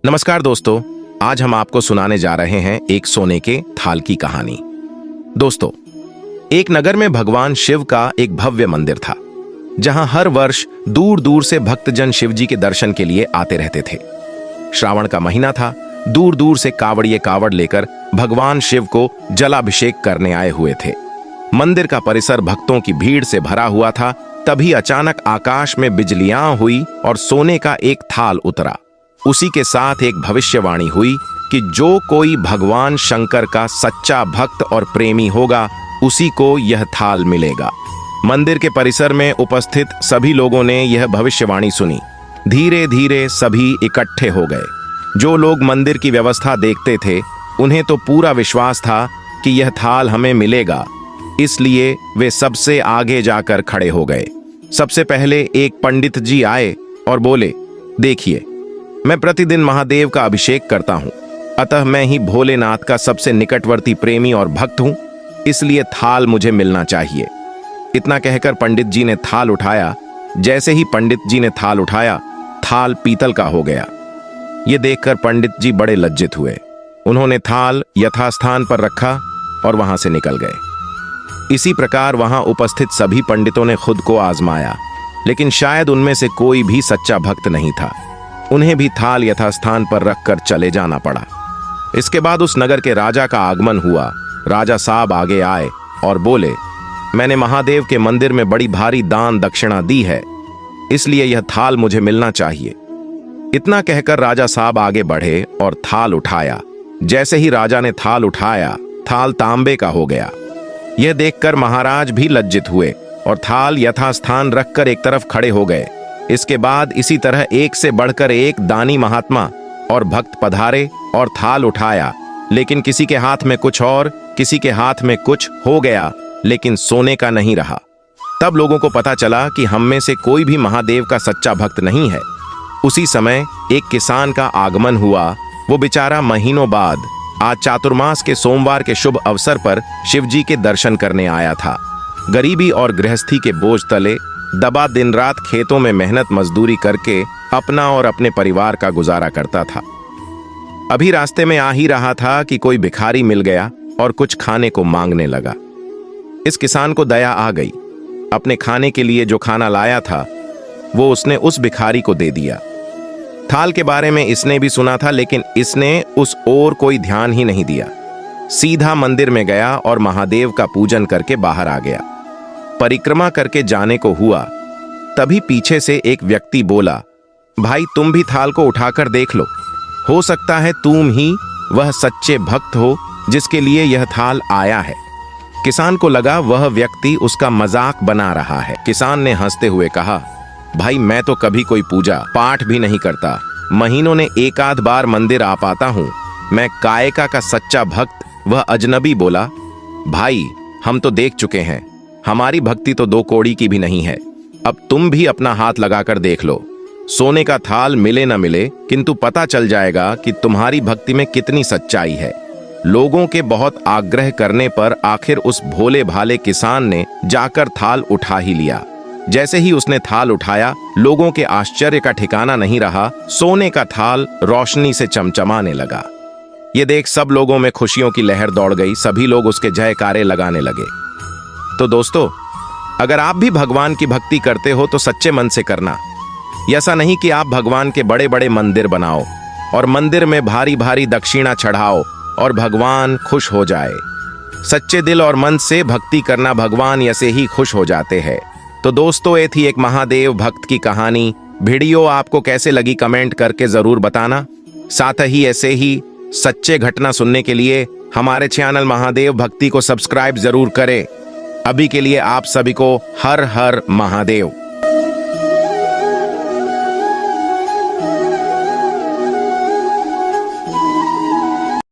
नमस्कार दोस्तों, आज हम आपको सुनाने जा रहे हैं एक सोने के थाल की कहानी। दोस्तों, एक नगर में भगवान शिव का एक भव्य मंदिर था, जहां हर वर्ष दूर दूर से भक्तजन शिव जी के दर्शन के लिए आते रहते थे। श्रावण का महीना था। दूर दूर से कावड़िए कावड़ लेकर भगवान शिव को जलाभिषेक करने आए हुए थे। मंदिर का परिसर भक्तों की भीड़ से भरा हुआ था। तभी अचानक आकाश में बिजलियां हुई और सोने का एक थाल उतरा। उसी के साथ एक भविष्यवाणी हुई कि जो कोई भगवान शंकर का सच्चा भक्त और प्रेमी होगा, उसी को यह थाल मिलेगा। मंदिर के परिसर में उपस्थित सभी लोगों ने यह भविष्यवाणी सुनी। धीरे धीरे सभी इकट्ठे हो गए। जो लोग मंदिर की व्यवस्था देखते थे, उन्हें तो पूरा विश्वास था कि यह थाल हमें मिलेगा, इसलिए वे सबसे आगे जाकर खड़े हो गए। सबसे पहले एक पंडित जी आए और बोले, देखिए, मैं प्रतिदिन महादेव का अभिषेक करता हूं, अतः मैं ही भोलेनाथ का सबसे निकटवर्ती प्रेमी और भक्त हूं, इसलिए थाल मुझे मिलना चाहिए। इतना कहकर पंडित जी ने थाल उठाया। जैसे ही पंडित जी ने थाल उठाया, थाल पीतल का हो गया। यह देखकर पंडित जी बड़े लज्जित हुए। उन्होंने थाल यथास्थान पर रखा और वहां से निकल गए। इसी प्रकार वहां उपस्थित सभी पंडितों ने खुद को आजमाया, लेकिन शायद उनमें से कोई भी सच्चा भक्त नहीं था। उन्हें भी थाल यथास्थान पर रखकर चले जाना पड़ा। इसके बाद उस नगर के राजा का आगमन हुआ। राजा साहब आगे आए और बोले, मैंने महादेव के मंदिर में बड़ी भारी दान दक्षिणा दी है, इसलिए यह थाल मुझे मिलना चाहिए। इतना कहकर राजा साहब आगे बढ़े और थाल उठाया। जैसे ही राजा ने थाल उठाया, थाल तांबे का हो गया। यह देखकर महाराज भी लज्जित हुए और थाल यथास्थान रखकर एक तरफ खड़े हो गए। इसके बाद इसी तरह एक से बढ़कर एक दानी महात्मा और भक्त पधारे और थाल उठाया, लेकिन किसी के हाथ में कुछ और, किसी के हाथ में कुछ हो गया, लेकिन सोने का नहीं रहा। तब लोगों को पता चला कि हम में से कोई भी महादेव का सच्चा भक्त नहीं है। उसी समय एक किसान का आगमन हुआ। वो बेचारा महीनों बाद आज चातुर्मास के सोमवार के शुभ अवसर पर शिवजी के दर्शन करने आया था। गरीबी और गृहस्थी के बोझ तले दबा दिन रात खेतों में मेहनत मजदूरी करके अपना और अपने परिवार का गुजारा करता था। अभी रास्ते में आ ही रहा था कि कोई भिखारी मिल गया और कुछ खाने को मांगने लगा। इस किसान को दया आ गई। अपने खाने के लिए जो खाना लाया था, वो उसने उस भिखारी को दे दिया। थाल के बारे में इसने भी सुना था, लेकिन इसने उस ओर कोई ध्यान ही नहीं दिया। सीधा मंदिर में गया और महादेव का पूजन करके बाहर आ गया। परिक्रमा करके जाने को हुआ, तभी पीछे से एक व्यक्ति बोला, भाई तुम भी थाल को उठाकर देख लो, हो सकता है तुम ही वह सच्चे भक्त हो जिसके लिए यह थाल आया है। किसान को लगा वह व्यक्ति उसका मजाक बना रहा है। किसान ने हंसते हुए कहा, भाई मैं तो कभी कोई पूजा पाठ भी नहीं करता, महीनों ने एक आध बार मंदिर आ पाता हूं, मैं कायका का सच्चा भक्त। वह अजनबी बोला, भाई हम तो देख चुके हैं, हमारी भक्ति तो 2 कौड़ी की भी नहीं है, अब तुम भी अपना हाथ लगाकर देख लो। सोने का थाल मिले न मिले, किंतु पता चल जाएगा कि तुम्हारी भक्ति में कितनी सच्चाई है। लोगों के बहुत आग्रह करने पर आखिर उस भोले भाले किसान ने जाकर थाल उठा ही लिया। जैसे ही उसने थाल उठाया, लोगों के आश्चर्य का ठिकाना नहीं रहा। सोने का थाल रोशनी से चमचमाने लगा। ये देख सब लोगों में खुशियों की लहर दौड़ गई। सभी लोग उसके जयकारे लगाने लगे। तो दोस्तों, अगर आप भी भगवान की भक्ति करते हो तो सच्चे मन से करना। ऐसा नहीं कि आप भगवान के बड़े बड़े मंदिर बनाओ और मंदिर में भारी भारी दक्षिणा चढ़ाओ और भगवान खुश हो जाए। सच्चे दिल और मन से भक्ति करना, भगवान ऐसे ही खुश हो जाते हैं। तो दोस्तों, ये थी एक महादेव भक्त की कहानी। वीडियो आपको कैसे लगी कमेंट करके जरूर बताना। साथ ही ऐसे ही सच्चे घटना सुनने के लिए हमारे चैनल महादेव भक्ति को सब्सक्राइब जरूर करें। अभी के लिए आप सभी को हर हर महादेव।